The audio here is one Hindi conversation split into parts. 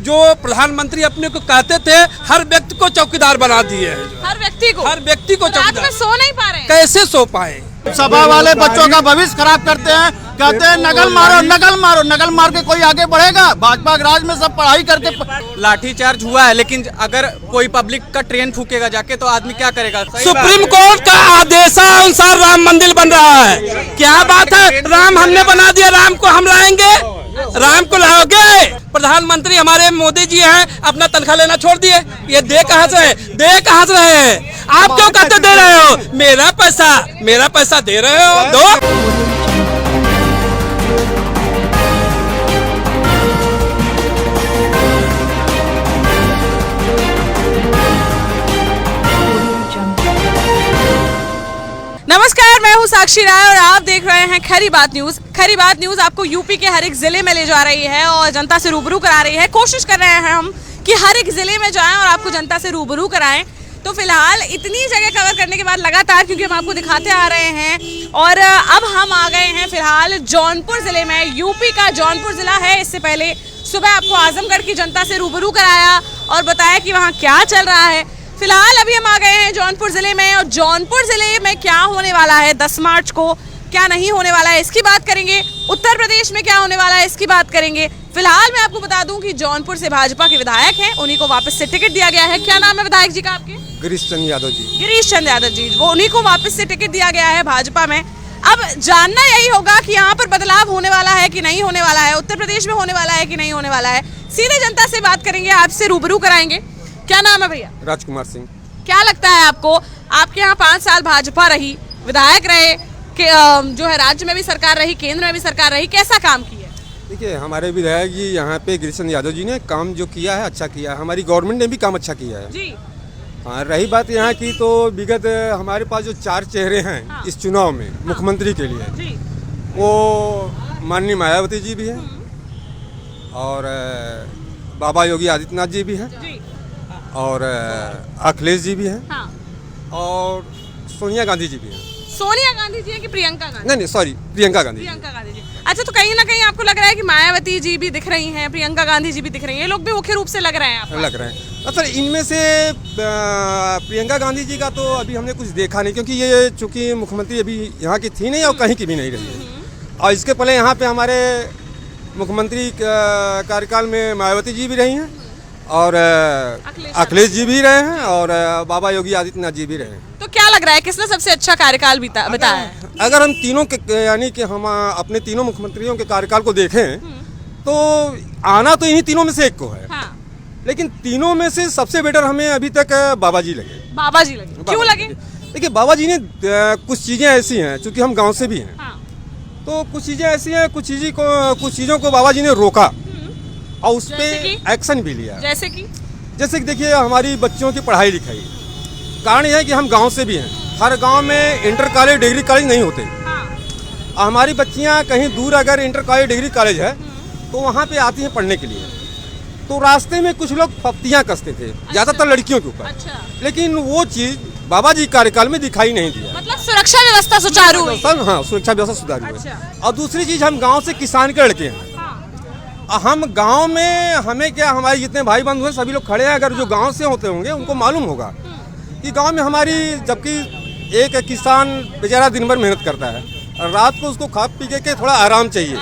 जो प्रधानमंत्री अपने को कहते थे, हर व्यक्ति को चौकीदार बना दिए हैं। हर व्यक्ति को चौकीदार। रात में सो नहीं पा रहे हैं। कैसे सो पाए? सभा वाले बच्चों का भविष्य खराब करते हैं, कहते हैं नकल मारो नकल मारो, नकल मार के कोई आगे बढ़ेगा? भाजपा के राज में सब पढ़ाई करके लाठीचार्ज हुआ है, लेकिन अगर कोई पब्लिक का ट्रेन फूकेगा जाके तो आदमी क्या करेगा? सुप्रीम कोर्ट का आदेशानुसार राम मंदिर बन रहा है। क्या बात है, राम हमने बना दिया, राम को हम लाएंगे? राम को लाओगे? प्रधानमंत्री हमारे मोदी जी हैं, अपना तनख्वाह लेना छोड़ दिए। ये दे कहाँ से रहे हैं? आप क्यों कहते दे रहे हो? मेरा पैसा दे रहे हो, दो। नमस्कार, मैं हूं साक्षी राय और आप देख रहे हैं खरी बात न्यूज। खरी बात न्यूज आपको यूपी के हर एक जिले में ले जा रही है और जनता से रूबरू करा रही है। कोशिश कर रहे हैं हम कि हर एक जिले में जाएं और आपको जनता से रूबरू कराएं। तो फिलहाल इतनी जगह कवर करने के बाद लगातार, क्योंकि हम आपको दिखाते आ रहे हैं, और अब हम आ गए हैं फिलहाल जौनपुर जिले में। यूपी का जौनपुर जिला है। इससे पहले सुबह आपको आजमगढ़ की जनता से रूबरू कराया और बताया कि वहाँ क्या चल रहा है। फिलहाल अभी हम आ गए हैं जौनपुर जिले में, और जौनपुर जिले में क्या होने वाला है 10 मार्च को, क्या नहीं होने वाला है इसकी बात करेंगे। उत्तर प्रदेश में क्या होने वाला है इसकी बात करेंगे। फिलहाल मैं आपको बता दूं कि जौनपुर से भाजपा के विधायक हैं, उन्हीं को वापस से टिकट दिया गया है। क्या नाम है विधायक जी का आपके? गिरीश चंद यादव जी। गिरीश चंद यादव जी, वो उन्हीं को वापस से टिकट दिया गया है भाजपा में। अब जानना यही होगा कि यहाँ पर बदलाव होने वाला है कि नहीं होने वाला है, उत्तर प्रदेश में होने वाला है कि नहीं होने वाला है। सीधे जनता से बात करेंगे, आपसे रूबरू कराएंगे। क्या नाम है भैया? राजकुमार सिंह। क्या लगता है आपको, आपके यहाँ 5 साल भाजपा रही, विधायक रहे, जो है राज्य में भी सरकार रही, केंद्र में भी सरकार रही, कैसा काम किया? देखिए, हमारे विधायक जी यहाँ पे गिरीश चंद यादव जी ने काम जो किया है अच्छा किया है। हमारी गवर्नमेंट ने भी काम अच्छा किया है जी। हाँ, रही बात यहाँ की तो विगत हमारे पास जो 4 चेहरे हैं हाँ। इस चुनाव में मुख्यमंत्री के लिए जी। वो माननीय मायावती जी भी हैं और बाबा योगी आदित्यनाथ जी भी हैं जी। और अखिलेश जी भी हैं हाँ। और सोनिया गांधी जी भी हैं। सोनिया गांधी जी हैं कि प्रियंका गांधी? नहीं सॉरी, प्रियंका गांधी। प्रियंका गांधी जी। अच्छा, तो कहीं ना कहीं आपको लग रहा है कि मायावती जी भी दिख रही हैं, प्रियंका गांधी जी भी दिख रही हैं, ये लोग भी मुख्य रूप से लग रहे हैं आपको? लग रहे हैं। अच्छा, इनमें से प्रियंका गांधी जी का तो अभी हमने कुछ देखा नहीं, क्योंकि ये चूंकि मुख्यमंत्री अभी यहाँ की थी नहीं और कहीं की भी नहीं रही है। और इसके पहले यहाँ पे हमारे मुख्यमंत्री कार्यकाल में मायावती जी भी रही हैं और अखिलेश जी भी रहे हैं और बाबा योगी आदित्यनाथ जी भी रहे हैं। तो क्या लग रहा है किसने सबसे अच्छा कार्यकाल बिताया है? अगर हम तीनों के यानी कि हम अपने तीनों मुख्यमंत्रियों के कार्यकाल को देखें तो आना तो इन्हीं तीनों में से एक को है। हाँ। लेकिन तीनों में से सबसे बेटर हमें अभी तक बाबा जी लगे। बाबा जी लगे? क्यों लगे? देखिए, बाबा जी ने कुछ चीज़ें ऐसी हैं, चूँकि हम गांव से भी हैं। हाँ। तो कुछ चीज़ें ऐसी हैं, कुछ चीज़ों को बाबा जी ने रोका और उस पर एक्शन भी लिया। जैसे कि देखिए, हमारी बच्चों की पढ़ाई लिखाई, कारण यह है कि हम गांव से भी हैं। हर गांव में इंटर कॉलेज डिग्री कॉलेज नहीं होते। हाँ। हमारी बच्चियां कहीं दूर अगर इंटर कॉलेज डिग्री कॉलेज है तो वहाँ पे आती हैं पढ़ने के लिए। तो रास्ते में कुछ लोग फफ्तियाँ कसते थे, ज़्यादातर लड़कियों के ऊपर। अच्छा। लेकिन वो चीज़ बाबा जी कार्यकाल में दिखाई नहीं दिया। मतलब सुरक्षा व्यवस्था सुचारू हुई? हाँ, सुरक्षा व्यवस्था सुधारी हुई। अच्छा। और दूसरी चीज़, हम गाँव से किसान के लड़के हैं। हम गांव में, हमें क्या, हमारे जितने भाई बंधु हैं सभी लोग खड़े हैं। अगर जो गांव से होते होंगे उनको मालूम होगा कि गांव में हमारी, जबकि एक किसान बेचारा दिन भर मेहनत करता है और रात को उसको खा पी के थोड़ा आराम चाहिए।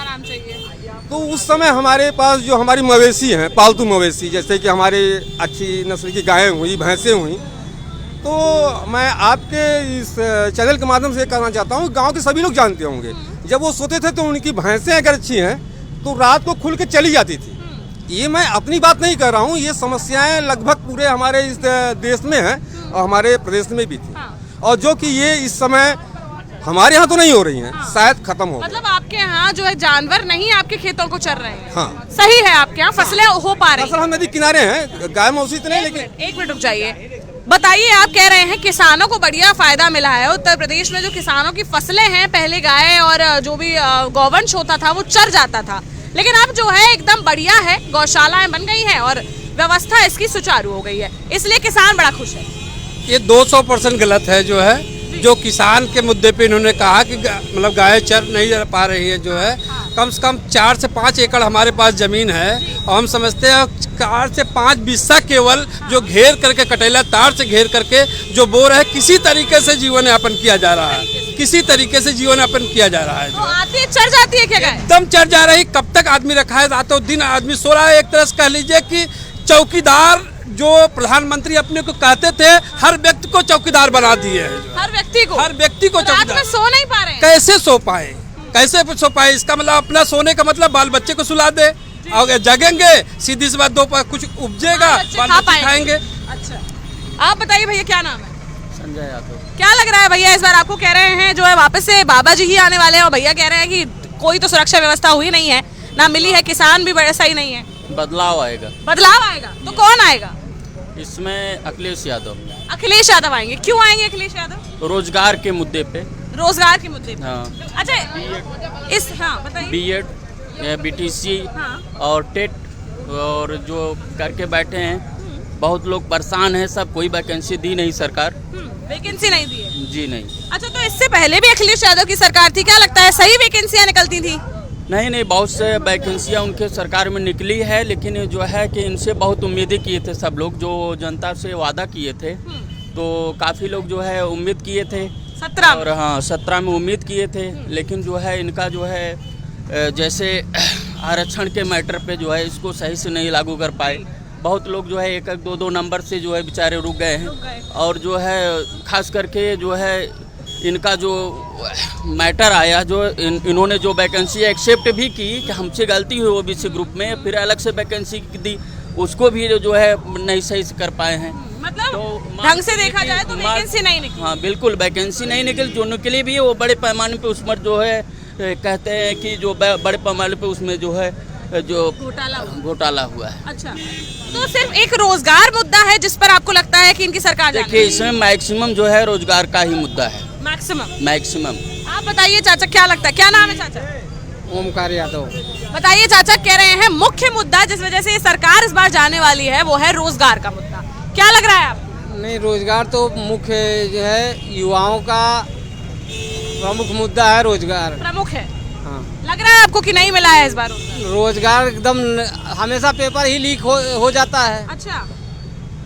तो उस समय हमारे पास जो हमारी मवेशी हैं, पालतू मवेशी, जैसे कि हमारे अच्छी नस्ल की गायें हुई, भैंसें हुई, तो मैं आपके इस चैनल के माध्यम से कहना चाहता हूँ, गाँव के सभी लोग जानते होंगे, जब वो सोते थे तो उनकी भैंसें अगर अच्छी हैं तो रात को खुल के चली जाती थी। ये मैं अपनी बात नहीं कर रहा हूँ, ये समस्याएं लगभग पूरे हमारे इस देश में हैं और हमारे प्रदेश में भी थी। और जो कि ये इस समय हमारे यहाँ तो नहीं हो रही हैं, शायद खत्म हो। मतलब आपके यहाँ जो है जानवर नहीं आपके खेतों को चर रहे हैं? हाँ, सही है, आपके यहाँ फसलें हो पा रही हैं? असल हम नदी किनारे हैं, गाय मौसी तो नहीं, लेकिन एक मिनट रुक जाइए। बताइए, आप कह रहे हैं किसानों को बढ़िया फायदा मिला है। उत्तर प्रदेश में जो किसानों की फसलें हैं, पहले गाय और जो भी गौवंश होता था वो चर जाता था, लेकिन अब जो है एकदम बढ़िया है, गौशालाएं बन गई हैं और व्यवस्था इसकी सुचारू हो गई है, इसलिए किसान बड़ा खुश है। ये 200% गलत है जो है, जो किसान के मुद्दे पे इन्होंने कहा कि मतलब गाय चर नहीं पा रही है, जो है कम से कम 4 से 5 एकड़ हमारे पास ज़मीन है और हम समझते हैं 4 से 5 बिस्सा केवल जो घेर करके कटेला तार से घेर करके जो बोर है, किसी तरीके से जीवन यापन किया जा रहा है, किसी तरीके से जीवन यापन किया जा रहा है। तो आती है, चढ़ जाती है क्या गाय? एकदम चढ़ जा रही। कब तक आदमी रखा है? रातों दिन आदमी सो रहा है। एक तरह से कह लीजिए कि चौकीदार जो प्रधानमंत्री अपने को कहते थे, हर व्यक्ति को चौकीदार बना दिए हैं। हर व्यक्ति को तो रात में सो नहीं पा रहे हैं। कैसे सो पाए? कैसे सो पाए? इसका मतलब अपना सोने का मतलब बाल बच्चे को सुला दे, और जगेंगे सीधी सी बात, दोपहर कुछ उपजेगा, बाल बच्चे खाएंगे। अच्छा, आप बताइए भैया क्या नाम है? संजय यादव। क्या लग रहा है भैया, इस बार आपको कह रहे हैं जो है वापस से बाबा जी ही आने वाले हैं, और भैया कह रहे हैं कि कोई तो सुरक्षा व्यवस्था हुई नहीं है, ना मिली है, किसान भी बड़ा सही नहीं है, बदलाव आएगा। बदलाव आएगा? तो कौन आएगा इसमें? अखिलेश यादव। अखिलेश यादव आएंगे। क्यों आएंगे अखिलेश यादव? रोजगार के मुद्दे पे। रोजगार के मुद्दे पे। हाँ। अच्छा, बताइए। बीएड, बीटीसी हाँ। और टेट और जो करके बैठे हैं, बहुत लोग परेशान हैं सब। कोई वैकेंसी दी नहीं सरकार। वैकेंसी नहीं दी है? जी नहीं। अच्छा, तो इससे पहले भी अखिलेश यादव की सरकार थी, क्या लगता है सही वैकेंसियां निकलती थी? नहीं, बहुत से वैकेंसियाँ उनके सरकार में निकली है, लेकिन जो है कि इनसे बहुत उम्मीदें किए थे सब लोग, जो जनता से वादा किए थे, तो काफ़ी लोग जो है उम्मीद किए थे 17 और हाँ 17 में उम्मीद किए थे, लेकिन जो है इनका जो है जैसे आरक्षण के मैटर पे जो है इसको सही से नहीं लागू कर पाए। बहुत लोग जो है 1-1, 2-2 नंबर से जो है बेचारे रुक गए हैं, और जो है खास करके जो है इनका जो मैटर आया, जो इन्होंने जो वैकेंसी एक्सेप्ट भी की कि हमसे गलती हुई ओबीसी ग्रुप में, फिर अलग से वैकेंसी दी, उसको भी जो है नहीं सही से कर पाए हैं। मतलब तो ढंग से देखा जाए तो वैकेंसी नहीं निकली। हाँ बिल्कुल, वैकेंसी नहीं निकली। जो निकली भी है वो बड़े पैमाने पे उसमें जो है कहते हैं कि जो बड़े पैमाने पे उसमें जो है जो घोटाला हुआ है। अच्छा, तो सिर्फ एक रोजगार मुद्दा है जिस पर आपको लगता है कि इनकी सरकार जाने देखिए, इसमें मैक्सिमम जो है रोजगार का ही मुद्दा है। मैक्सिमम। आप बताइए चाचा, क्या लगता है? क्या नाम है चाचा? ओमकार यादव। बताइए चाचा, कह रहे हैं मुख्य मुद्दा जिस वजह से ये सरकार इस बार जाने वाली है वो है रोजगार का मुद्दा। क्या लग रहा है आपको? नहीं, रोजगार तो मुख्य जो है युवाओं का प्रमुख मुद्दा है। रोजगार प्रमुख है। हाँ। लग रहा है आपको कि नहीं मिला है इस बार रोजगार? एकदम हमेशा पेपर ही लीक हो जाता है। अच्छा,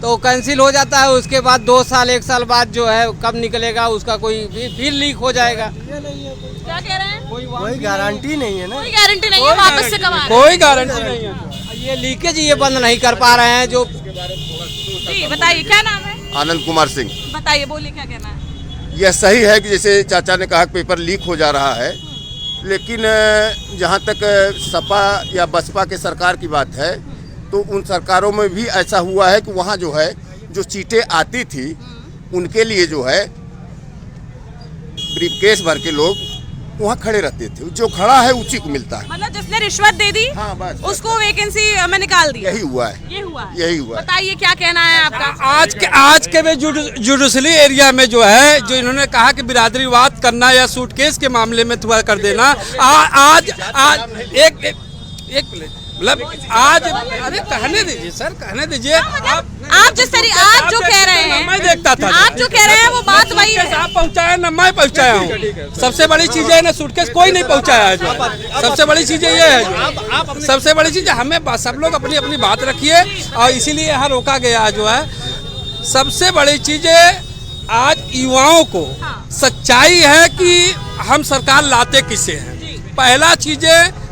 तो कैंसिल हो जाता है, उसके बाद 2 साल 1 साल बाद जो है कब निकलेगा उसका कोई फिर लीक हो जाएगा। क्या कह रहे हैं? कोई गारंटी नहीं है ना। कोई गारंटी नहीं है वापस से कब आ रहे हैं? कोई गारंटी नहीं है। ये लीकेज ये बंद नहीं कर पा रहे हैं जो। जी बताइए, क्या नाम है? आनंद कुमार सिंह। बताइए, बोलिए, क्या कहना है? यह सही है कि जैसे चाचा ने कहा पेपर लीक हो जा रहा है, लेकिन जहाँ तक सपा या बसपा के सरकार की बात है, तो उन सरकारों में भी ऐसा हुआ है कि वहाँ जो है जो सीटें आती थी उनके लिए जो है ब्रीफकेस भर के लोग वहाँ खड़े रहते थे। जो खड़ा है उसी को मिलता है। मतलब जिसने रिश्वत दे दी, हाँ, बस उसको वैकेंसी में निकाल दिया। यही हुआ है। यही हुआ है। बताइए, क्या कहना है आपका? आज के भी जुडिशरी एरिया में जो है, जो इन्होंने कहा कि बिरादरीवाद करना या सूटकेस के मामले में थोड़ा कर देना, आज एक मतलब आज, अरे कहने दीजिए सर, कहने दीजिए। आप जिस तरीके आप जो कह रहे हैं, मैं देखता था, आप जो कह रहे हैं वो बात वही है। आप पहुंचाया ना मैं पहुंचाया हूँ। सबसे बड़ी चीज है ना, सूटकेस कोई नहीं पहुंचाया है। जो सबसे बड़ी चीज ये है, सबसे बड़ी चीज हमें सब लोग अपनी अपनी बात रखिए, और इसीलिए यहाँ रोका गया जो है। सबसे बड़ी चीज आज युवाओं को सच्चाई है कि हम सरकार लाते किसे हैं। पहला चीज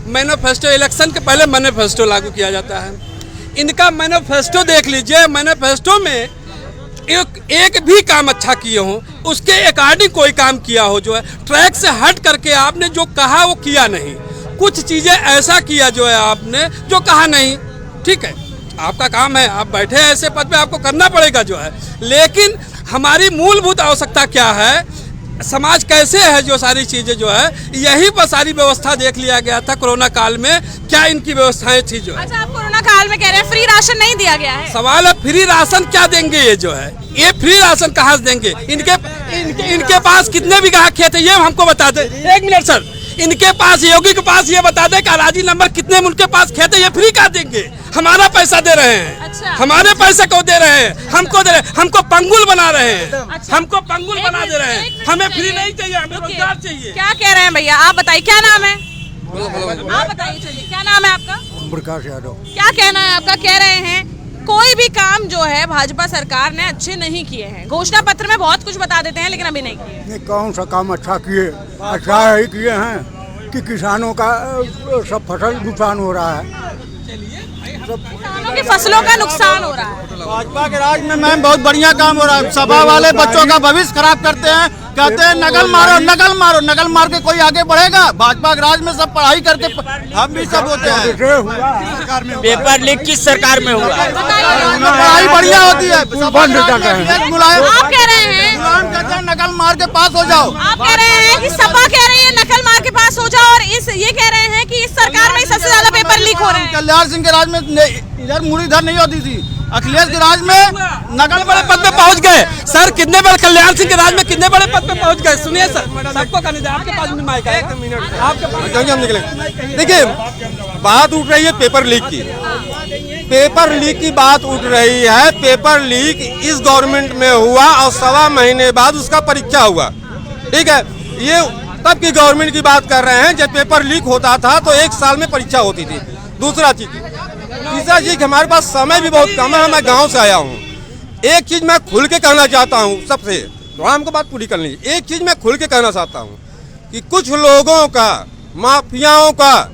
मैनिफेस्टो, इलेक्शन के पहले मैनिफेस्टो लागू किया जाता है। इनका मैनिफेस्टो देख लीजिए, मैनिफेस्टो में एक भी काम अच्छा किए हो, उसके अकॉर्डिंग कोई काम किया हो, जो है ट्रैक से हट करके आपने जो कहा वो किया नहीं। कुछ चीजें ऐसा किया जो है आपने जो कहा नहीं। ठीक है, आपका काम है, आप बैठे हैं ऐसे पद पे, आपको करना पड़ेगा जो है। लेकिन हमारी मूलभूत आवश्यकता क्या है, समाज कैसे है, जो सारी चीजें जो है, यही पर सारी व्यवस्था देख लिया गया था कोरोना काल में। क्या इनकी व्यवस्थाएं थी जो है। अच्छा, आप कोरोना काल में कह रहे हैं फ्री राशन नहीं दिया गया है? सवाल है फ्री राशन क्या देंगे ये जो है, ये फ्री राशन कहाँ से देंगे? इनके पास कितने बीघा खेत है ये हमको बता दे। 1 मिनट सर, इनके पास, योगी के पास ये बता दे कि अराजी नंबर कितने उनके पास खेत है, ये फ्री क्या देंगे? हमारा पैसा दे रहे हैं। अच्छा। हमारे पैसे को दे रहे हैं, हमको दे रहे हैं, हमको पंगुल बना रहे हैं। अच्छा। हमको पंगुल बना दे रहे हैं। हमें फ्री नहीं चाहिए, हमें रोजगार चाहिए। क्या कह रहे हैं भैया? आप बताइए, क्या नाम है? आप बताइए, चलिए, क्या नाम है आपका? प्रकाश यादव। क्या कहना है आपका? कह रहे हैं कोई भी काम जो है भाजपा सरकार ने अच्छे नहीं किए हैं। घोषणा पत्र में बहुत कुछ बता देते हैं लेकिन अभी नहीं किए। नहीं, कौन सा काम अच्छा किए? अच्छा ही किए हैं कि किसानों का सब फसल नुकसान हो रहा है। किसानों की फसलों का नुकसान हो रहा है। भाजपा के राज में मैम बहुत बढ़िया काम हो रहा है। सभा वाले बच्चों का भविष्य खराब करते हैं, कहते हैं नकल मारो नकल मारो, नकल मार के कोई आगे बढ़ेगा? भाजपा के राज में सब पढ़ाई करके हम भी सब होते हैं। पेपर लीक किस सरकार में हुआ? पढ़ाई बढ़िया होती है। मुलायम आप कह रहे हैं, मुलायम कहते हैं नकल मार के पास हो जाओ। आप कह रहे हैं कि सपा कह रही है नकल मार के पास हो जाओ, और ये कह रहे हैं कि इस सरकार में सबसे ज्यादा पेपर लीक हो रहे हैं। कल्याण सिंह के राज में इधर मुड़ी इधर नहीं होती थी, अखिलेश के राज में नकल बड़े पद पे पहुंच गए। सर कितने बड़े कल्याण सिंह के राज में कितने बड़े पद पे पहुंच गए? सुनिए सर, सबको कहने दीजिए। आपके पास भी माइक है, आपके पास हम निकले। देखिए, बात उठ रही है पेपर लीक की। पेपर लीक की बात उठ रही है। पेपर लीक इस गवर्नमेंट में हुआ और 1.25 महीने बाद उसका परीक्षा हुआ। ठीक है, ये तब की गवर्नमेंट की बात कर रहे हैं जब पेपर लीक होता था तो 1 साल में परीक्षा होती थी। दूसरा चीज, तीसरा चीज, हमारे पास समय भी बहुत कम है। मैं गांव से आया हूँ। एक चीज मैं खुल के कहना चाहता हूँ सबसे, थोड़ा हमको बात पूरी कर लीजिए। एक चीज मैं खुल के कहना चाहता हूँ कि कुछ लोगों का, माफियाओं का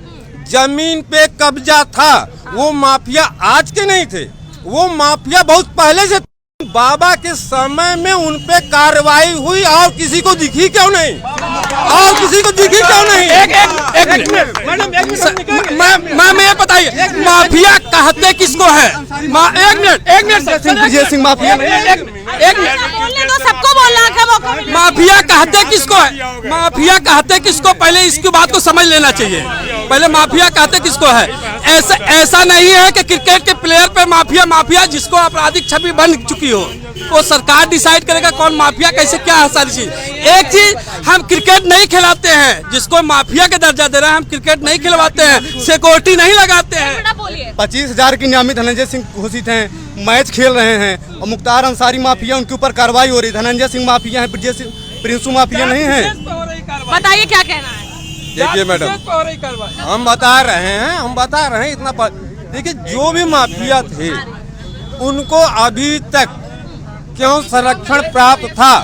जमीन पे कब्जा था। वो माफिया आज के नहीं थे, वो माफिया बहुत पहले से। बाबा के समय में उन पे कार्रवाई हुई और किसी को दिखी क्यों नहीं? और किसी को दिखी क्यों नहीं? एक मिनट मैम, ये बताइए माफिया कहते किसको है? एक मिनट विजय सिंह माफिया एक मिनट, बोलने दो, सबको बोलना का मौका मिले। माफिया कहते किसको है? माफिया कहते किसको? पहले इसकी बात को समझ लेना चाहिए। पहले माफिया कहते किसको है? ऐसा नहीं है कि क्रिकेट के प्लेयर पे माफिया जिसको आपराधिक छवि बन चुकी हो, वो सरकार डिसाइड करेगा कौन माफिया कैसे क्या है सारी चीज। एक चीज, हम क्रिकेट नहीं खिलाते हैं, जिसको माफिया का दर्जा दे रहा है हम क्रिकेट नहीं खिलवाते हैं, सिक्योरिटी नहीं लगाते हैं। 25,000 की नामित धनंजय सिंह घोषित हैं, मैच खेल रहे हैं और मुख्तार अंसारी माफिया, उनके ऊपर कार्रवाई हो रही है। धनंजय सिंह माफिया है, प्रिंसू माफिया नहीं है। बताइए क्या कहना है? देखिए मैडम, हम बता रहे हैं इतना। देखिए, जो भी माफिया थे उनको अभी तक क्यों संरक्षण प्राप्त था?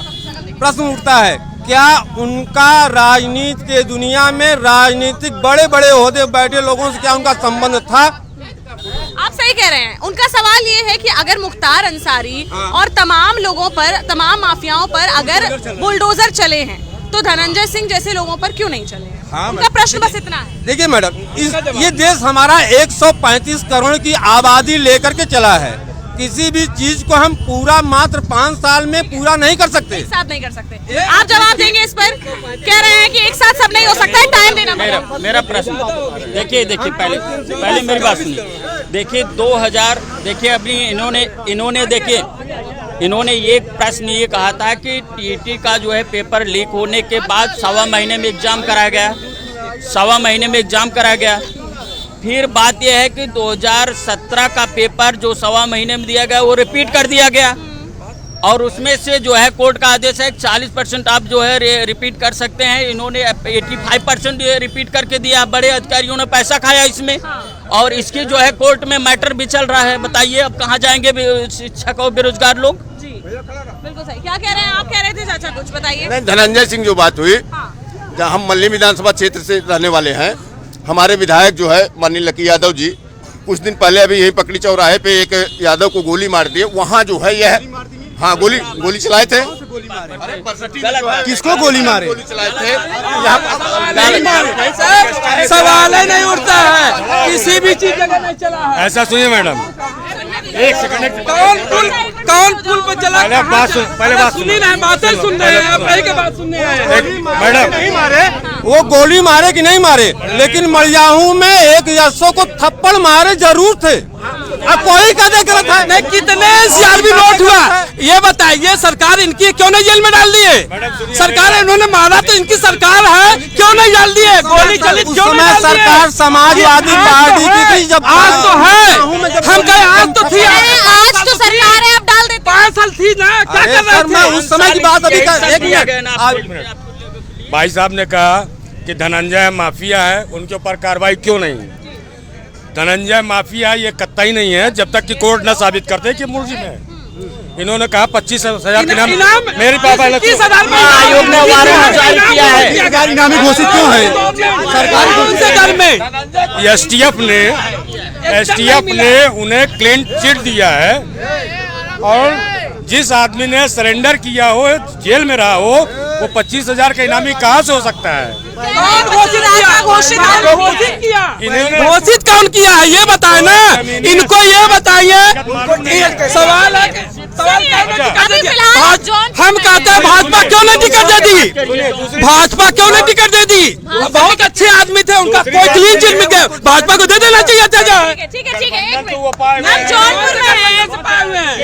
प्रश्न उठता है, क्या उनका राजनीति के दुनिया में राजनीतिक बड़े बड़े ओहदे बैठे लोगों से क्या उनका संबंध था? आप सही कह रहे हैं। उनका सवाल ये है कि अगर मुख्तार अंसारी और तमाम लोगों पर, तमाम माफियाओं पर अगर बुलडोजर चले हैं तो धनंजय सिंह जैसे लोगों पर क्यों नहीं चले? उनका प्रश्न बस इतना है। देखिए मैडम, ये देश हमारा 135 करोड़ की आबादी लेकर के चला है। किसी भी चीज को हम पूरा मात्र 5 साल में पूरा नहीं कर सकते। एक साथ नहीं कर सकते। आप जवाब देंगे इस पर? कह रहे हैं कि एक साथ सब नहीं हो सकता है, टाइम देना पड़ेगा। मेरा प्रश्न देखिए पहले मेरी बात सुनिए। देखिए 2000 देखिए अभी इन्होंने ये प्रश्न ये कहा था कि टीटी का जो है पेपर लीक होने के बाद 1.25 महीने में एग्जाम कराया गया। फिर बात यह है कि 2017 का पेपर जो 1.25 महीने में दिया गया वो रिपीट कर दिया गया, और उसमें से जो है कोर्ट का आदेश है 40% आप जो है रिपीट कर सकते हैं। इन्होंने 85% रिपीट करके दिया। बड़े अधिकारियों ने पैसा खाया इसमें, और इसकी जो है कोर्ट में मैटर भी चल रहा है। बताइए अब कहाँ जाएंगे शिक्षक और बेरोजगार लोग? जी बिल्कुल सही। क्या कह रहे हैं? आप कह रहे थे चाचा, कुछ बताइए। नहीं, धनंजय सिंह जो बात हुई, जहाँ हम मल्ली विधानसभा क्षेत्र से रहने वाले हैं, हमारे विधायक जो है माननीय लकी यादव जी कुछ दिन पहले अभी यही पकड़ी चौराहे पे एक यादव को गोली मार दी। वहाँ जो है यह गोली चलाए थे। किसको गोली मारे? गोली चलाए थे। सवाल ही नहीं उठता है, किसी भी चीज जगह नहीं चला है। ऐसा सुनिए मैडम, एक सेकंड। कौन पुल पर चला? पहले बात सुनी ना, बातें सुन रहे हैं, पहले के बात सुनने आए। मैडम नहीं मारे, वो गोली मारे कि नहीं मारे, लेकिन मलियाहू में एक यशो को थप्पड़ मारे जरूर थे। अब कोई का देख रहा था नहीं, कितने सीआरपी नोट हुआ ये बताइए। सरकार इनकी क्यों नहीं जेल में डाल दिए? सरकार इन्होंने मारा तो इनकी सरकार है, क्यों नहीं डाल दिए? गोली चली क्यों नहीं डाल दिए? सरकार समाजवादी पार्टी की थी, जब आज तो है, हम कहे आज तो थी, आज तो सरकार है, अब डाल देते। 5 साल थी ना, क्या कर रहे थे? उस समय की बात अभी एक भाई साहब ने कहा कि धनंजय माफिया है, उनके ऊपर कार्रवाई क्यों नहीं? धनंजय माफिया ये कतई नहीं है जब तक कि कोर्ट न साबित करते कि मुलजिम है। इन्होंने कहा 25,000 के नाम मेरे पापा आयोग ने वारंट जारी किया है। सरकारी इनामी घोषित क्यों है? सरकारी उनसे घर में एसटीएफ ने उन्हें क्लीन चिट दिया है और जिस आदमी ने सरेंडर किया हो, जेल में रहा हो, वो 25,000 का इनामी कहाँ से हो सकता है? घोषित कौन किया है ये बताए ना, इनको ये बताइए। सवाल है हम कहते हैं भाजपा क्यों नहीं टिकट दे दी? भाजपा क्यों नहीं टिकट दे दी? बहुत अच्छे आदमी थे, उनका कोई क्लीन चिट मिल गया, भाजपा को दे देना चाहिए था। ठीक है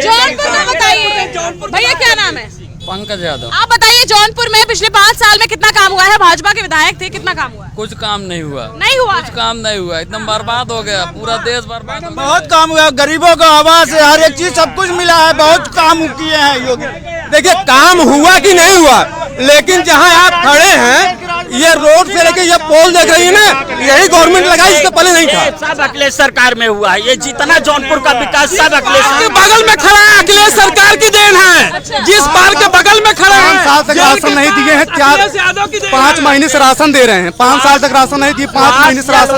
जौनपुर में बताइए भैया क्या नाम है? पंकज यादव। आप बताइए जौनपुर में पिछले 5 साल में कितना काम हुआ है? भाजपा के विधायक थे, कितना काम हुआ? कुछ काम नहीं हुआ। नहीं हुआ? कुछ काम नहीं हुआ, एकदम बर्बाद हो गया, पूरा देश बर्बाद हो गया। बहुत काम हुआ, गरीबों को आवास है, हर एक चीज सब कुछ मिला है, बहुत काम किए हैं योगी। देखिए काम हुआ कि नहीं हुआ, लेकिन जहाँ आप खड़े हैं ये रोड से लेके ये पोल देख रही है ना, यही गवर्नमेंट लगाई, इससे पहले नहीं था। सब अखिलेश सरकार में हुआ है, ये जितना जौनपुर का विकास सब अखिलेश के बगल में खड़ा है, अखिलेश सरकार की देन है। जिस पार के बगल में खड़ा है, 5 साल तक राशन नहीं दिए हैं, 5 महीने से राशन दे रहे हैं। 5 साल तक राशन नहीं दिए, 5 महीने से राशन। आप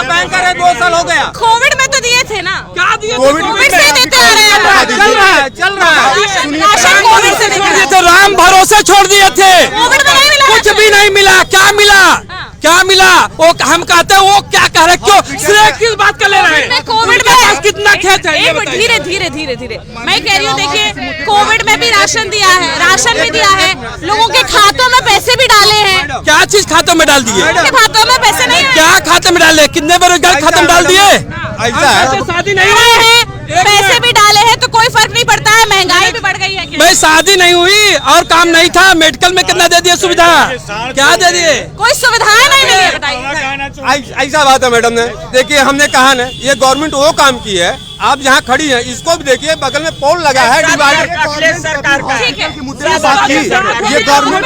बैंकर है 2 साल हो गया। कोविड में तो दिए थे ना? क्या दिए? कोविड से देते आ रहे हैं। चल रहा है। राशन कोविड से देते आ रहे हैं। तो राम भरोसे छोड़ दिए थे, कोविड में नहीं मिला, कुछ भी नहीं मिला। क्या मिला? क्या मिला? वो हम कहते हैं वो क्या कह रहे, क्यों श्रेय किस बात का ले रहे हैं? कोविड में कितना खेत है? एक मिनट, धीरे मैं कह रही हूँ, देखिए कोविड में भी राशन दिया है, राशन भी दिया है, लोगों के खातों में पैसे भी डाले हैं। क्या चीज खातों में डाल दिए? उनके खातों में पैसे नहीं आए। क्या खाते में डाले? कितने बेरोजगार खाते में डाल दिए? ऐसा है शादी नहीं आए हैं, पैसे भी डाले हैं, तो कोई फर्क नहीं पड़ता है। महंगाई भी बढ़ गई है। भाई शादी नहीं हुई और काम नहीं था, मेडिकल में कितना दे दिए सुविधा? क्या दे दिए? कोई सुविधाएं नहीं मिली, बताइए। ऐसा बात है मैडम ने। देखिए हमने कहा ना ये गवर्नमेंट वो काम की है, आप जहाँ खड़ी हैं इसको भी देखिए, बगल में पोल लगा है डिवाइडर। ठीक है, ये गवर्नमेंट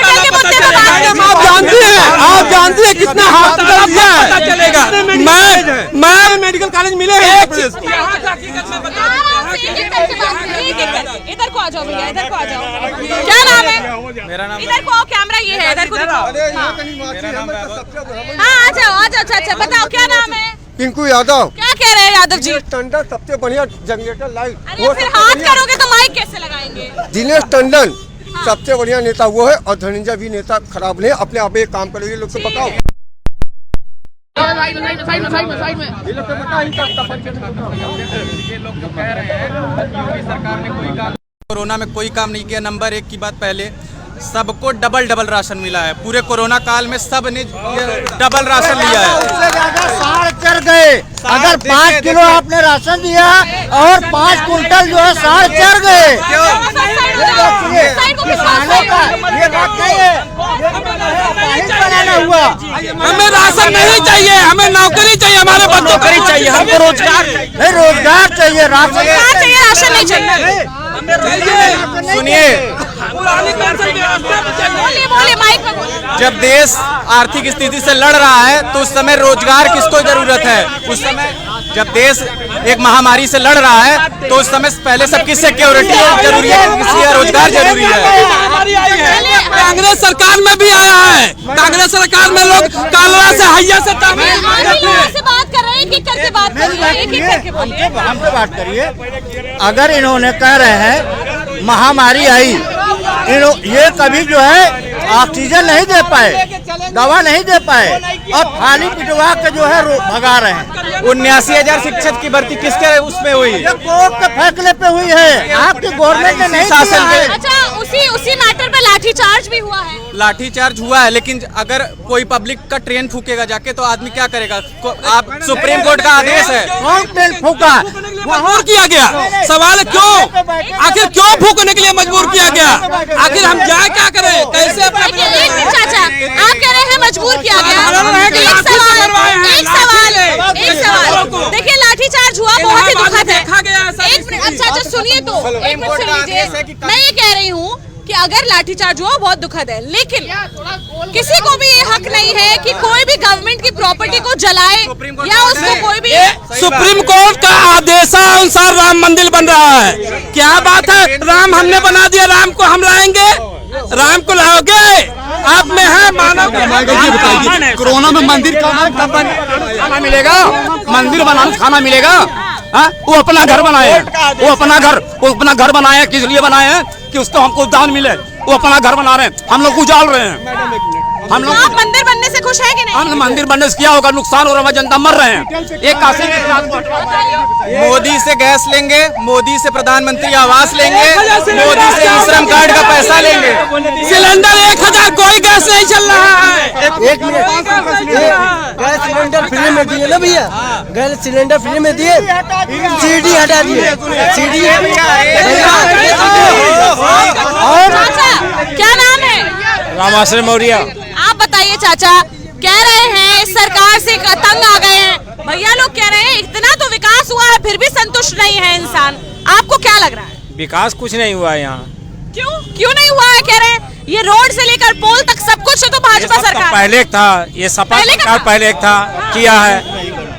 आप जानती हैं कितना हाथ पता चलेगा। मैं मेडिकल कॉलेज मिले हैं। इधर को आ जाओ भैया, इधर को आ जाओ। क्या नाम है? मेरा नाम इधर को आओ, कैमरा ये है, इधर को दिखाओ। हाँ आ जाओ। अच्छा बताओ क्या नाम है? पिंकू यादव। क्या कह रहे हैं यादव जी? टंडन सबसे बढ़िया जनरेटर लाइट। अरे फिर हाथ करोगे तो माइक कैसे लगाएंगे? दिनेश टंडन सबसे बढ़िया नेता वो है, और धनंजय भी नेता खराब नहीं, अपने आप एक काम करेंगे। लोग को बताओ कोरोना में कोई काम नहीं किया। नंबर 1 की बात, पहले सबको डबल राशन मिला है। पूरे कोरोना काल में सब ने डबल राशन लिया है। उससे ज्यादा साढ़ चढ़ गए। अगर 5 किलो आपने राशन दिया और 5 कुंटल जो है साढ़ चढ़ गए। किसानों का ये बात नहीं है, बनाना हुआ। हमें राशन नहीं चाहिए, हमें नौकरी चाहिए, हमारे बच्चों को चाहिए, हमको रोजगार नहीं, रोजगार चाहिए, राशन नहीं चाहिए। सुनिए, बोलिए माइक में बोलिए। जब देश आर्थिक स्थिति से लड़ रहा है तो उस समय रोजगार किसको जरूरत है? उस समय जब देश एक महामारी से लड़ रहा है तो उस समय पहले सबकी सिक्योरिटी जरूरी है, किसी का रोजगार जरूरी है। कांग्रेस सरकार में भी आया है, कांग्रेस सरकार में लोग कालरा से हैया से बात कर रहे हैं कि करके बात कर रहे हैं, एक करके बोलिए। हमसे बात करिए। अगर इन्होंने कह रहे हैं महामारी आई, ये कभी जो है ऑक्सीजन नहीं दे पाए, दवा नहीं दे पाए, और थाली पिटवा के जो है भगा रहे हैं। 79,000 शिक्षक की भर्ती किसके उसमें हुई? कोर्ट के फैसले पे हुई है, आपकी गवर्नमेंट ने नहीं शासन किया है। अच्छा, उसी मैटर पे लाठीचार्ज भी हुआ है। लाठीचार्ज हुआ है, लेकिन अगर कोई पब्लिक का ट्रेन फूकेगा जाके तो आदमी क्या करेगा? आप सुप्रीम कोर्ट का आदेश है। कौन ट्रेन फूका? मजबूर किया गया। सवाल है क्यों, आखिर क्यों फूकने के लिए मजबूर किया गया? आखिर हम जाए क्या करें, कैसे? चाचा आप कह रहे हैं मजबूर किया गया। एक सवाल देखिए, लाठीचार्ज हुआ, बहुत ही दुखद है। एक मिनट, अच्छा सुनिए तो, एक मिनट सुन लीजिए। मैं ये कह रही हूँ कि अगर लाठीचार्ज हुआ बहुत दुखद है, लेकिन किसी को भी ये हक नहीं है कि कोई भी गवर्नमेंट की प्रॉपर्टी को जलाए या उसको कोई भी। सुप्रीम कोर्ट का आदेशानुसार राम मंदिर बन रहा है। क्या बात है, राम हमने बना दिया, राम को हम लाएंगे, राम को लाओगे? आप में है मानव। कोरोना में मंदिर खाना मिलेगा, मंदिर बनाने खाना मिलेगा। वो अपना घर बनाए, वो अपना घर बनाए, किस लिए बनाए हैं कि उसको हमको दान मिले। वो अपना घर बना रहे हैं, हम लोग उजाड़ रहे हैं। हम लोग आप मंदिर बनने से खुश है कि नहीं? हम मंदिर बनने से क्या होगा, नुकसान हो रहा है, जनता मर रहे हैं। एक काशी मोदी से गैस लेंगे, मोदी से प्रधानमंत्री आवास लेंगे, मोदी से ई श्रम कार्ड का पैसा लेंगे। सिलेंडर 1000, कोई गैस नहीं चल रहा है। एक मिनट, गैस सिलेंडर फ्री में दिए ना भैया, गैस सिलेंडर फ्री में दिए, सीडी हटा दिए, सीडी। और क्या नाम है? रामाश्रय मौर्य। आप बताइए चाचा, कह रहे हैं इस सरकार से तंग आ गए हैं, भैया लोग कह रहे हैं इतना तो विकास हुआ है फिर भी संतुष्ट नहीं है इंसान। आपको क्या लग रहा है? विकास कुछ नहीं हुआ है यहाँ। क्यों नहीं हुआ है? कह रहे हैं ये रोड से लेकर पोल तक सब कुछ तो भाजपा सरकार पहले था, ये सपा सरकार पहले था, किया है।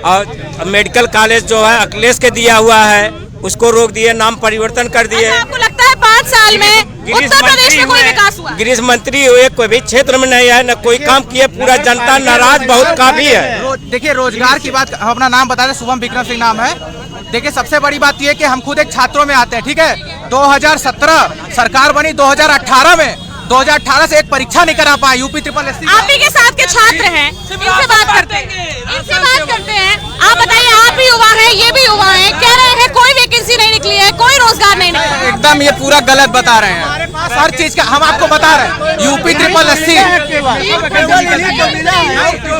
और मेडिकल कॉलेज जो है अखिलेश के दिया हुआ है, उसको रोक दिए, नाम परिवर्तन कर दिए। अच्छा, आपको लगता है 5 साल में उत्तर प्रदेश में कोई विकास हुआ? गृह मंत्री हुए, कोई भी क्षेत्र में नहीं है, न कोई काम किए, पूरा जनता नाराज बहुत काफी है। देखिए रोजगार की बात, हम अपना नाम बता रहे, शुभम विक्रम सिंह नाम है। देखिए सबसे बड़ी बात यह है कि हम खुद एक छात्रों में आते हैं, ठीक है। 2017 सरकार बनी, 2018 में 2018 से एक परीक्षा नहीं करा पाए यूपी SSS। आप ही के साथ के छात्र हैं, इनसे बात करते हैं। आप बताइए, आप भी युवा हैं, ये भी युवा हैं, कह रहे हैं कोई वैकेंसी नहीं निकली है, कोई रोजगार नहीं निकला। एकदम ये पूरा गलत बता रहे हैं, हर चीज का हम आपको बता रहे हैं। यूपी SSS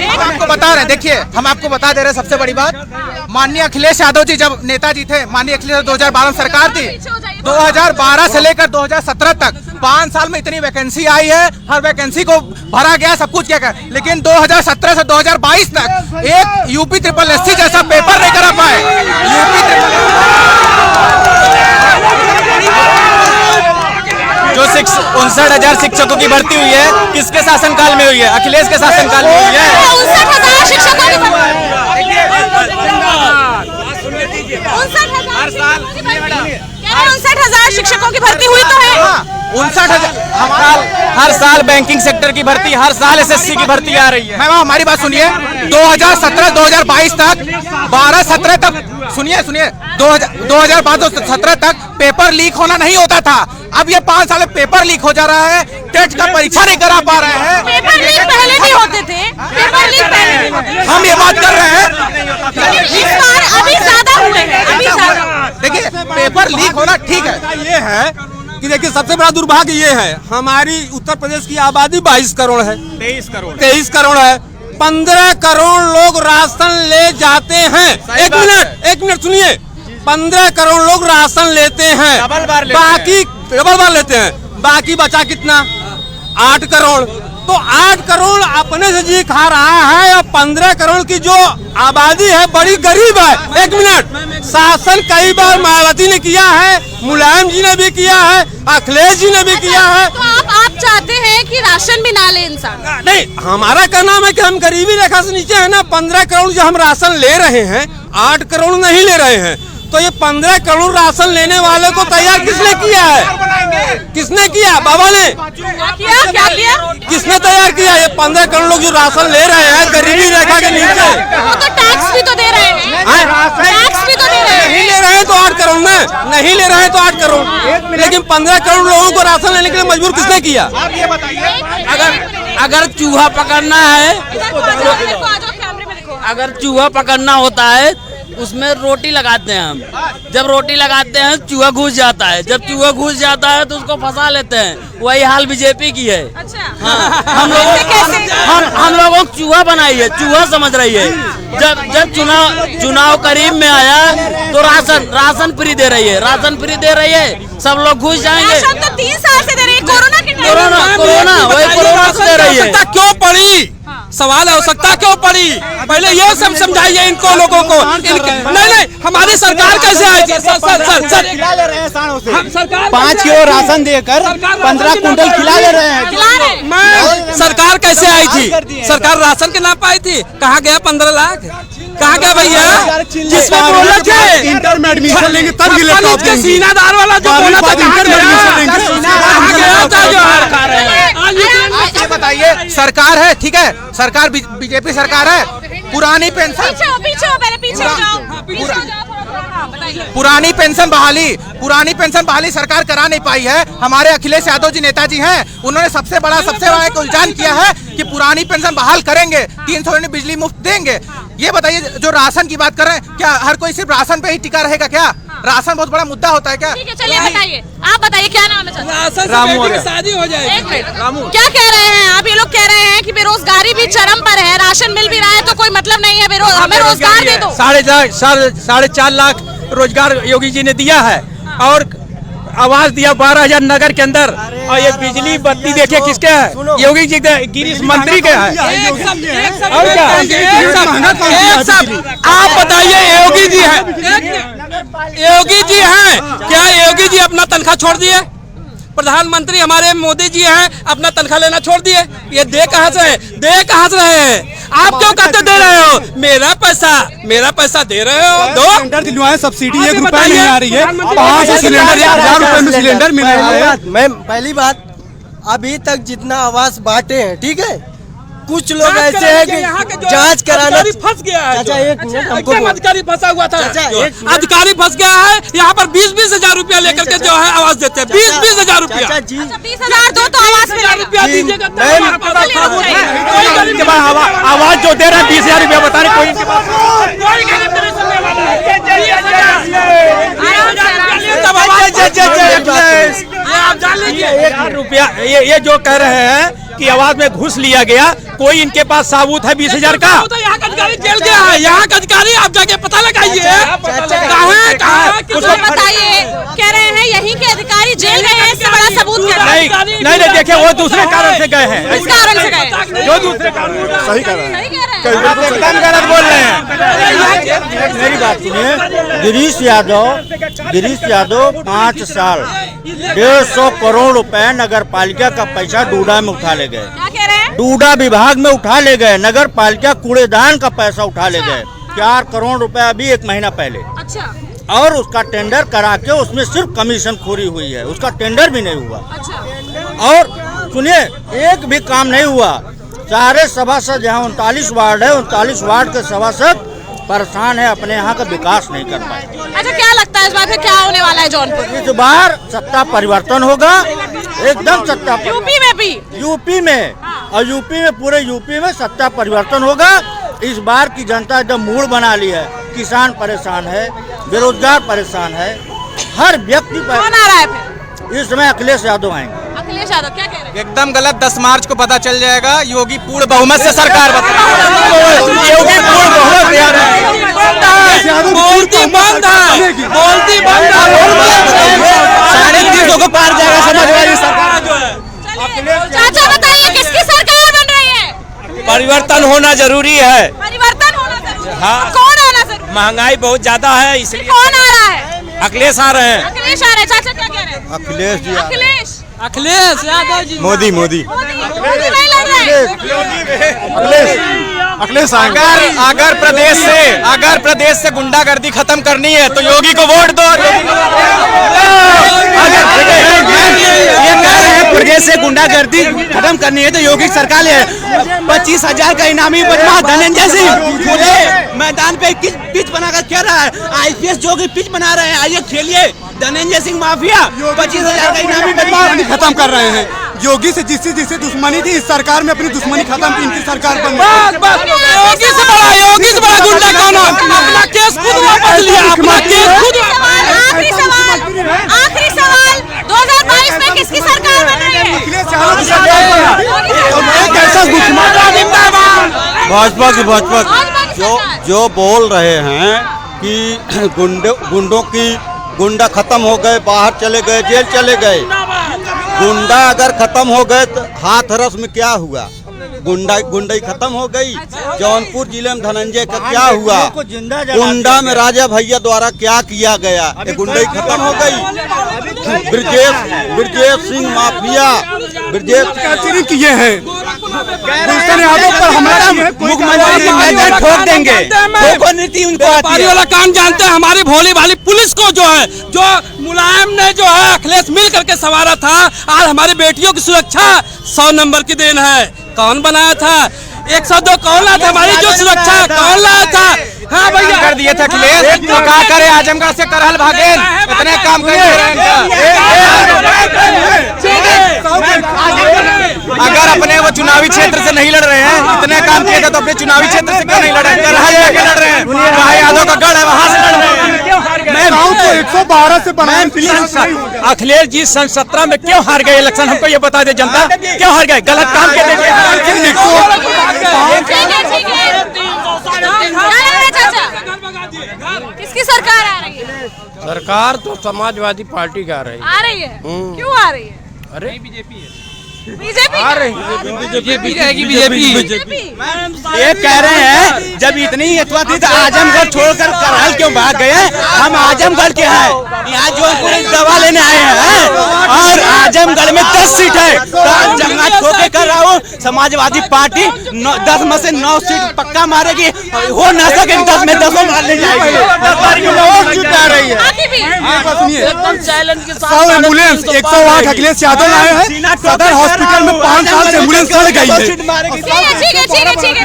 हम आपको बता रहे हैं। देखिए हम आपको बता दे रहे हैं, सबसे बड़ी बात, माननीय अखिलेश यादव जी जब नेताजी थे, माननीय अखिलेश 2012 में सरकार थी, 2012 से लेकर 2017 तक 5 साल में इतनी वैकेंसी आई है, हर वैकेंसी को भरा गया, सब कुछ किया। लेकिन 2017 से 2022 तक एक यूपी SSS जैसा पेपर नहीं करा पाए। जो 59,000 शिक्षकों की भर्ती हुई है, किसके शासनकाल में हुई है? अखिलेश के शासनकाल में हुई है। 59,000 शिक्षकों की शिक्षकों की भर्ती हुई तो है। 59,000 हर साल बैंकिंग सेक्टर की भर्ती, हर साल SSC की भर्ती आ रही है। मैम हमारी बात सुनिए, 2017-2022 तक 12-17 तक सुनिए 2012-17 तक पेपर लीक होना नहीं होता था। अब ये 5 साल में पेपर लीक हो जा रहा है, टेट का परीक्षा नहीं करा पा रहे हैं। पेपर लीक पहले भी होते थे, पेपर लीक पहले भी होते थे। हम ये बात कर रहे हैं, इस बार अभी ज्यादा हुए हैं, अभी ज्यादा। देखिए पेपर लीक होना ठीक है। ये है कि देखिए सबसे बड़ा दुर्भाग्य ये है, हमारी उत्तर प्रदेश की आबादी 22 करोड़ है, 23 करोड़ है, 15 करोड़ लोग राशन ले जाते हैं। एक मिनट सुनिए, 15 करोड़ लोग राशन लेते हैं, बाकी डबल बार लेते हैं, बाकी बचा कितना? 8 करोड़। तो 8 करोड़ अपने से जी खा रहा है, और 15 करोड़ की जो आबादी है बड़ी गरीब है। एक मिनट, शासन कई बार मायावती ने किया है, मुलायम जी ने भी किया है, अखिलेश जी ने भी किया है। तो आप चाहते हैं कि राशन भी ना ले इंसान? नहीं, हमारा कहना है कि हम गरीबी रेखा से नीचे है ना। 15 करोड़ जो हम राशन ले रहे हैं, 8 करोड़ नहीं ले रहे हैं, तो ये 15 करोड़ राशन लेने वाले को तैयार किसने किया है? किसने किया? बाबा ने क्या किया? किसने तैयार किया? ये 15 करोड़ लोग जो राशन ले रहे हैं गरीबी रेखा के नीचे, वो तो टैक्स भी तो दे रहे हैं, टैक्स भी तो दे रहे हैं। नहीं ले रहे हैं तो 8 करोड़ में, नहीं ले रहे हैं तो 8 करोड़, लेकिन 15 करोड़ लोगों को राशन लेने के लिए मजबूर किसने किया? अगर चूहा पकड़ना है, अगर चूहा पकड़ना होता है उसमें रोटी लगाते हैं हम, जब रोटी लगाते हैं चूहा घुस जाता है, जब चूहा घुस जाता है तो उसको फंसा लेते हैं। वही हाल बीजेपी की है। अच्छा। हाँ, हम लोगों को चूहा बनाई है, चूहा समझ रही है। जब चुनाव करीब में आया तो राशन फ्री दे रही है, राशन फ्री दे रही है, सब लोग घुस जाएंगे। राशन तो 3 साल से दे रही है, कोरोना के कोरोना वही कोरोना से दे रही है। क्यों पड़ी? सवाल आवश्यकता क्यों पड़ी? पहले ये सब समझाइए इनको लोगों को। नहीं, हमारी सरकार कैसे आई थी? सर हम सरकार 5 किलो राशन देकर 15 कुंटल खिला ले रहे हैं। मैं सरकार कैसे आई थी? सरकार राशन के नाम पे आई थी। कहाँ गया 15 लाख? कहाँ गया भैया? जिसमें बोले थे इंटर में एडमिशन लेंगे तब ये लैपटॉप देंगे। सीनादार वाला जो बोला था इंटर में एडमिशन लेंगे। ये बताइए, सरकार है, ठीक है, सरकार बीजेपी सरकार है, पुरानी पेंशन पुरानी पेंशन बहाली सरकार करा नहीं पाई है। हमारे अखिलेश यादव जी नेताजी हैं, उन्होंने सबसे बड़ा एक उलझान किया है कि पुरानी पेंशन बहाल करेंगे, 300 यूनिट बिजली मुफ्त देंगे। ये बताइए, जो राशन की बात कर रहे हैं, क्या हर कोई सिर्फ राशन पे ही टिका रहेगा? क्या राशन बहुत बड़ा मुद्दा होता है क्या? ठीक है, चलिए बताइए, आप बताइए क्या नाम है? रामू की शादी हो जाएगी। एक मिनट, क्या कह रहे हैं आप? ये लोग कह रहे हैं कि बेरोजगारी भी चरम पर है, राशन मिल भी रहा है तो कोई मतलब नहीं है, हमें रोजगार दे दो। 4.5 लाख रोजगार योगी जी ने दिया है और आवास दिया 12,000 नगर के अंदर। और ये बिजली बत्ती देखिए किसके है? योगी जी के, गिरीश मंत्री के है। आप बताइए, योगी जी है, क्या योगी जी अपना तनख्वाह छोड़ दिए? प्रधानमंत्री हमारे मोदी जी हैं, अपना तनख्वाह लेना छोड़ दिए। ये दे कहाँ से रहे हैं? आप क्यों कहते दे रहे हो? मेरा पैसा दे रहे हो? दो सिलेंडर दिलवाए, सब्सिडी 1 रुपया नहीं आ रही है। 500 सिलेंडर 1000 रुपए में सिलेंडर मिल रहा है। मैं पहली बात, अभी तक जितना आवास बांटे हैं, ठीक है, कुछ लोग ऐसे हैं कि जांच कराना फंस गया है। चाचा एक मिनट, हमको अधिकारी फंसा हुआ था। अधिकारी फंस गया है। यहाँ पर 20-20 हजार रुपया लेकर के जो है आवाज देते हैं। 20-20 हजार रुपया। चाचा जी 20,000 दो तो आवाज रुपया दीजिएगा। आवाज जो दे रहा है 20,000 रुपया, बता रहे कोई इनके पास रुपया। ये जो कह रहे हैं कि आवाज में घुस लिया गया, कोई इनके पास साबूत है 20,000 का? यहाँ का अधिकारी जेल गया है। यहाँ का अधिकारी आप जाके पता लगाइए कहाँ। कुछ बताइए, कह रहे हैं यहीं के अधिकारी जेल गए हैं, इससे बड़ा सबूत क्या? नहीं देखिए, वो दूसरे कारण से गए हैं। किस कारण से गए? जो दूसरे कारण सही कह रहे हैं। आप एकदम गलत बोल रहे हैं। मेरी बात सुनिए, गिरीश यादव 5 साल 150 करोड़ रुपए नगर पालिका का पैसा डूडा में उठा ले गए। क्या कह रहे हैं? डूडा विभाग में उठा ले गए। नगर पालिका कूड़ेदान का पैसा उठा ले गए। 4 करोड़ रुपए अभी 1 महीना पहले। अच्छा। और उसका टेंडर करा के उसमें सिर्फ कमीशन खोरी हुई है, उसका टेंडर भी नहीं हुआ। अच्छा। और सुनिए, एक भी काम नहीं हुआ। सारे सभासद, यहाँ 39 वार्ड है, 39 वार्ड के सभासद परेशान है, अपने यहाँ का विकास नहीं कर पाए। अच्छा, क्या लगता है इस बार फिर क्या होने वाला है जौनपुर? इस बार सत्ता परिवर्तन होगा, एकदम सत्ता। यूपी में भी? यूपी में, और यूपी में, पूरे यूपी में सत्ता परिवर्तन होगा। इस बार की जनता एकदम मूड बना ली है। किसान परेशान है, बेरोजगार परेशान है, हर व्यक्ति पर। कौन आ रहा है फिर? इस समय अखिलेश यादव आएंगे। अखिलेश यादव क्या कह रहे हैं? एकदम गलत। 10 मार्च को पता चल जाएगा। योगी पूर्ण बहुमत से सरकार बताएगा। योगी पूर्ण बहुमत दे रहा है। बोलती बंद है। 350 को पार जाएगा समाजवादी सरकार जो है। चाचा बताइए, किसकी सरकार बन रही है? परिवर्तन होना जरूरी है। परिवर्तन होना जरूरी है। हाँ। कौन आना जरूरी? महंगाई बहुत ज्यादा है, इसलिए कौन आ रहा है? अखिलेश आ रहे हैं। अखिलेश आ रहे हैं। चाचा क्या कह रहे हैं? अखिलेश जी, अखिलेश यादव जी। मोदी मोदी नहीं लड़ रहे हैं। अखिलेश अगर प्रदेश से गुंडागर्दी खत्म करनी है तो योगी को वोट दो। ये कह रहे हैं प्रदेश से गुंडागर्दी खत्म करनी है तो योगी सरकार ले। 25,000 का इनामी बदमाश धनंजय सिंह खुले मैदान पे पिच बनाकर खेल रहा है। IPS जोगी पिच बना रहे हैं, आइए खेलिए। धनंजय सिंह माफिया 25,000 का इनामी बदमाश खत्म कर रहे हैं। योगी से जिससे दुश्मनी थी, इस सरकार में अपनी दुश्मनी खत्म की। इनकी सरकार बन योगी से बड़ा गुंडा कौन? अपना केस खुद वापस लिया। अपना केस खुद। आखिरी सवाल 2022 में किसकी सरकार बन रही है? भाजपा की जो बोल रहे हैं कि गुंडा खत्म हो गए, बाहर चले गए, जेल चले गए। गुंडा अगर खत्म हो गए तो हाथरस में क्या हुआ? गुंडाई खत्म हो गई। जौनपुर जिले में धनंजय का क्या हुआ, गुंडा में राजा भैया द्वारा क्या किया गया, ये गुंडाई खत्म हो गई। ब्रजेश सिंह माफिया ब्रजेश किए हैं मुख्यमंत्री ठोक देंगे, नीति उनको वाला काम जानते हैं। हमारी भोली भाली पुलिस को जो है, जो मुलायम ने जो है अखिलेश मिल करके संवारा था, आज हमारी बेटियों की सुरक्षा 100 नंबर की देन है। कौन बनाया था 102? कौन लाया था हमारी जो सुरक्षा, कौन लाया था? हाँ भैया कर दिए थे अखिलेश, तो क्या करे आजमगढ़ से करहल भागे, इतने काम कर अगर अपने वो चुनावी क्षेत्र से नहीं लड़ रहे हैं, इतने काम किए थे तो अपने चुनावी क्षेत्र से क्यों नहीं लड़ रहे हैं? करहल जाके लड़ रहे हैं, वहाँ यादव का गढ़ है, वहाँ से लड़ रहे हैं। मैं गाँव को 112 से बनाए। अखिलेश जी सन 17 में क्यों हार गए इलेक्शन, हमको ये बता दे जनता, क्यों हार गए? गलत काम के किसकी सरकार आ रही है? सरकार तो समाजवादी पार्टी का आ रही है। क्यों आ रही है? अरे बीजेपी है, बीजेपी आ रही है, बीजेपी। ये कह रहे हैं जब इतनी अथवा थी तो आजमगढ़ छोड़कर करहल क्यों भाग गए? हम आजमगढ़ के हैं, यहाँ जौनपुर दवा लेने आए हैं और आजमगढ़ में 10 सीट है, तो जंगा ठोके कर रहा हूँ। समाजवादी पार्टी 10 में से 9 सीट पक्का मारेगी, हो ना सके 10 में 10 मार ले जाएगी। एम्बुलेंस 108 अखिलेश यादव लाए हैं, सदर हॉस्पिटल में 5 साल से एम्बुलेंस चल गई है। ठीक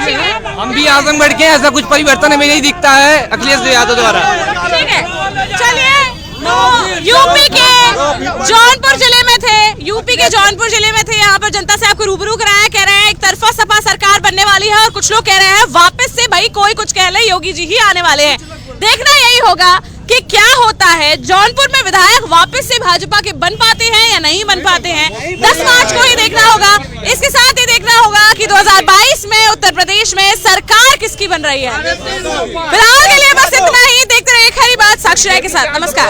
है। हम भी आजमगढ़ के, ऐसा कुछ परिवर्तन हमें नहीं दिखता है अखिलेश यादव द्वारा। ठीक है, चलिए यूपी के जौनपुर जिले में थे, यूपी के जौनपुर जिले में थे। यहाँ पर जनता से आपको रूबरू कराया, कह रहे हैं एक तरफा सपा सरकार बनने वाली है और कुछ लोग कह रहे हैं वापस से भाई कोई कुछ कह ले योगी जी ही आने वाले हैं। देखना यही होगा कि क्या होता है, जौनपुर में विधायक वापस से भाजपा के बन पाते हैं या नहीं बन पाते हैं। 10 मार्च को ही देखना होगा। इसके साथ ही देखना होगा कि 2022 में उत्तर प्रदेश में सरकार किसकी बन रही है। फिलहाल के लिए बस इतना ही। देखते रहिए खरी बात साक्षी राय के साथ। नमस्कार।